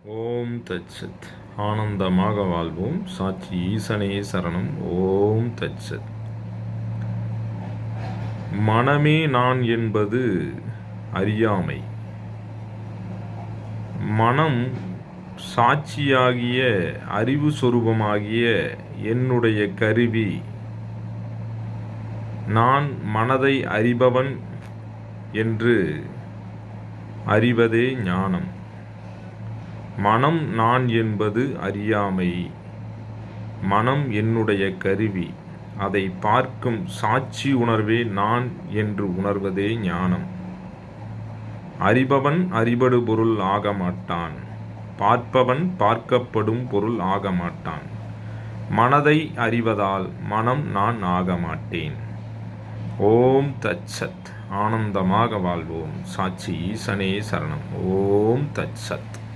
ஓம் தத்சத். ஆனந்தமாக வாழ்வோம். சாட்சி ஈசனே சரணம். ஓம் தத்சத். மனமே நான் என்பது அறியாமை. மனம் சாட்சியாகிய அறிவு சொரூபமாகிய என்னுடைய கருவி. நான் மனதை அறிபவன் என்று அறிவதே ஞானம். மனம் நான் என்பது அறியாமை. மனம் என்னுடைய கருவி. அதை பார்க்கும் சாட்சி உணர்வே நான் என்று உணர்வதே ஞானம். அறிபவன் அறிபடு பொருள் ஆக மாட்டான். பார்ப்பவன் பார்க்கப்படும் பொருள் ஆக மாட்டான். மனதை அறிவதால் மனம் நான் ஆக மாட்டேன். ஓம் தத்சத். ஆனந்தமாக வாழ்வோம். சாட்சி ஈசனே சரணம். ஓம் தத்சத்.